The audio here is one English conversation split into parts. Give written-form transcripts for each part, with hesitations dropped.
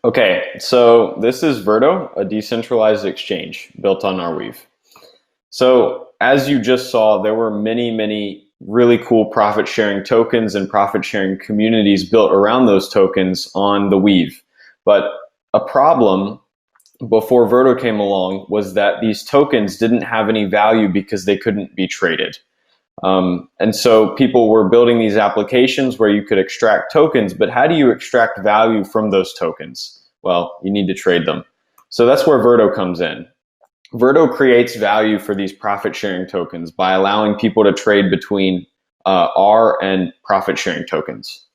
Okay, so this is Verto, a decentralized exchange built on Arweave. So as you just saw, there were many really cool profit sharing tokens and profit sharing communities built around those tokens on the Weave. But a problem before Verto came along was that these tokens didn't have any value because they couldn't be traded. And so people were building these applications where you could extract tokens, but how do you extract value from those tokens? Well, you need to trade them. So that's where Verto comes in. Verto creates value for these profit sharing tokens by allowing people to trade between R and profit sharing tokens.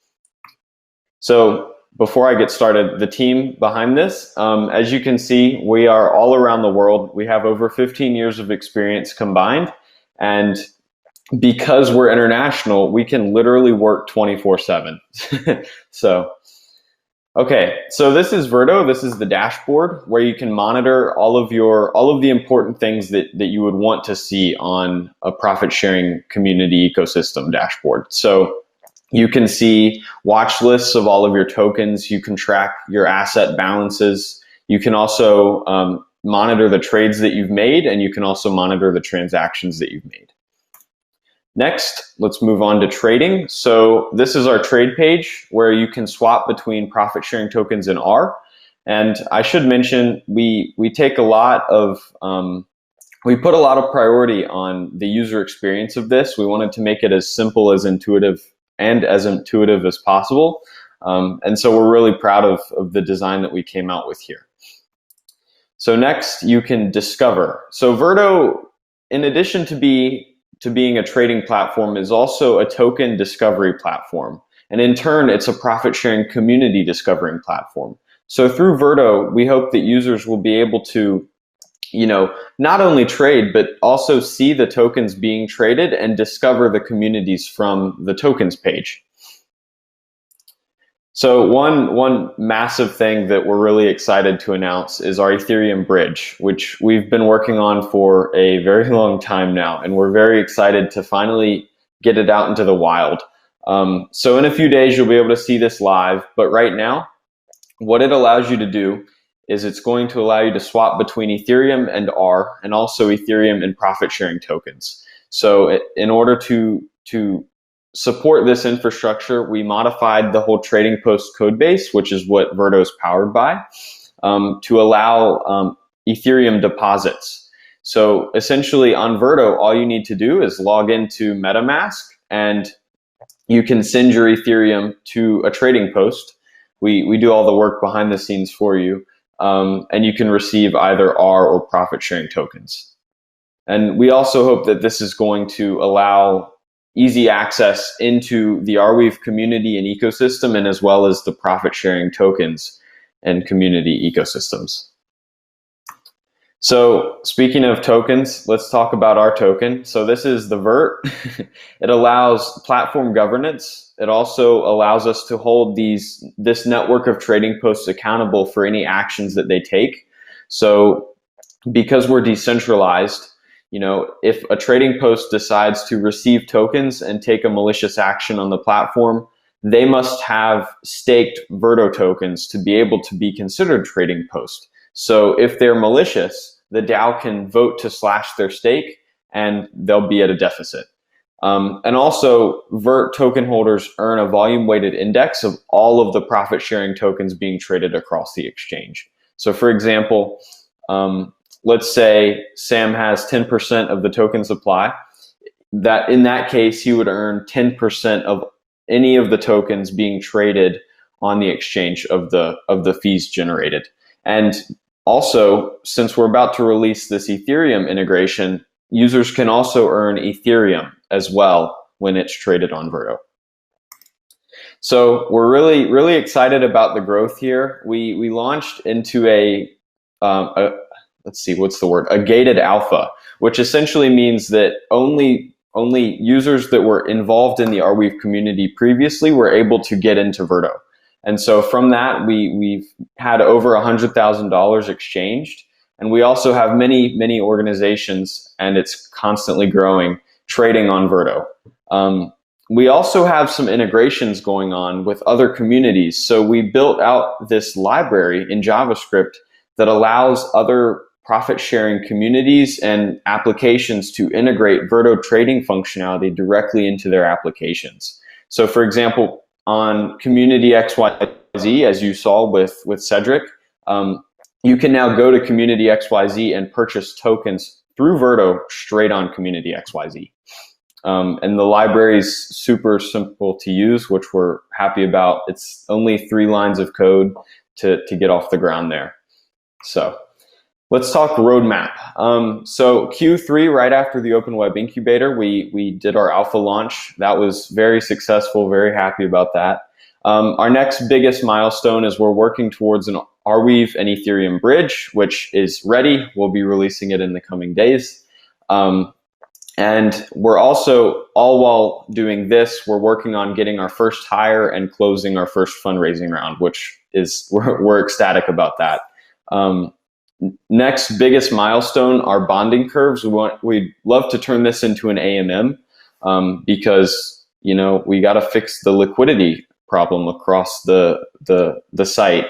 So before I get started, the team behind this, as you can see, we are all around the world. We have over 15 years of experience combined. And because we're international, we can literally work 24/7. So, okay, so this is Verto. This is the dashboard where you can monitor all of the important things that you would want to see on a profit sharing community ecosystem dashboard. So you can see watch lists of all of your tokens. You can track your asset balances. You can also monitor the trades that you've made, and you can also monitor the transactions that you've made. Next, let's move on to trading. So this is our trade page where you can swap between profit sharing tokens and R. And I should mention, we take a lot of, we put a lot of priority on the user experience of this. We wanted to make it as simple as intuitive as possible. And so we're really proud of the design that we came out with here. So next, you can discover. So Verto, in addition to being a trading platform, is also a token discovery platform. And in turn, it's a profit sharing community discovering platform. So through Verto, we hope that users will be able to, not only trade, but also see the tokens being traded and discover the communities from the tokens page. So one massive thing that we're really excited to announce is our Ethereum Bridge, which we've been working on for a very long time now, and we're very excited to finally get it out into the wild. So in a few days, you'll be able to see this live, but right now, what it allows you to do is it's going to allow you to swap between Ethereum and R, and also Ethereum and profit sharing tokens. So in order to support this infrastructure, we modified the whole trading post code base, which is what Verto is powered by, to allow Ethereum deposits. So essentially on Verto, all you need to do is log into MetaMask and you can send your Ethereum to a trading post. We do all the work behind the scenes for you, and you can receive either R or profit sharing tokens. And we also hope that this is going to allow easy access into the Arweave community and ecosystem, and as well as the profit sharing tokens and community ecosystems. So speaking of tokens, let's talk about our token. So this is the Vert. It allows platform governance. It also allows us to hold this network of trading posts accountable for any actions that they take. So because we're decentralized, if a trading post decides to receive tokens and take a malicious action on the platform, they must have staked Verto tokens to be able to be considered trading post. So if they're malicious, the DAO can vote to slash their stake and they'll be at a deficit. And also, Vert token holders earn a volume weighted index of all of the profit sharing tokens being traded across the exchange. So for example, let's say Sam has 10% of the token supply. That in that case, he would earn 10% of any of the tokens being traded on the exchange of the fees generated. And also, since we're about to release this Ethereum integration, users can also earn Ethereum as well when it's traded on Verto. So we're really excited about the growth here. We launched into let's see, what's the word? A gated alpha, which essentially means that only users that were involved in the Arweave community previously were able to get into Verto. And so from that, we've had over $100,000 exchanged. And we also have many organizations, and it's constantly growing, trading on Verto. we also have some integrations going on with other communities. So we built out this library in JavaScript that allows other profit sharing communities and applications to integrate Verto trading functionality directly into their applications. So for example, on community XYZ, as you saw with Cedric, you can now go to community XYZ and purchase tokens through Verto straight on community XYZ. And the library is super simple to use, which we're happy about. It's only 3 lines of code to get off the ground there. So let's talk roadmap. So Q3, right after the Open Web Incubator, we did our alpha launch. That was very successful, very happy about that. Our next biggest milestone is we're working towards an Arweave and Ethereum Bridge, which is ready. We'll be releasing it in the coming days. And we're also, all while doing this, we're working on getting our first hire and closing our first fundraising round, which is, we're ecstatic about that. Next biggest milestone, our bonding curves. We'd love to turn this into an AMM because, you know, we got to fix the liquidity problem across the site.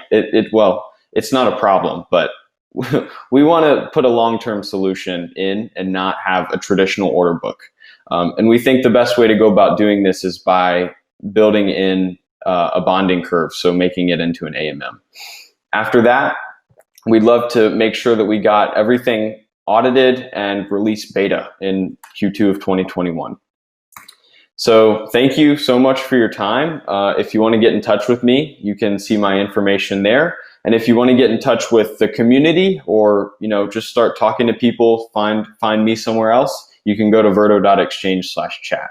Well, it's not a problem, but we want to put a long-term solution in and not have a traditional order book. And we think the best way to go about doing this is by building in a bonding curve, so making it into an AMM. After that, we'd love to make sure that we got everything audited and release beta in Q2 of 2021. So thank you so much for your time. If you want to get in touch with me, you can see my information there. And if you want to get in touch with the community or, you know, just start talking to people, find me somewhere else, you can go to verto.exchange/chat.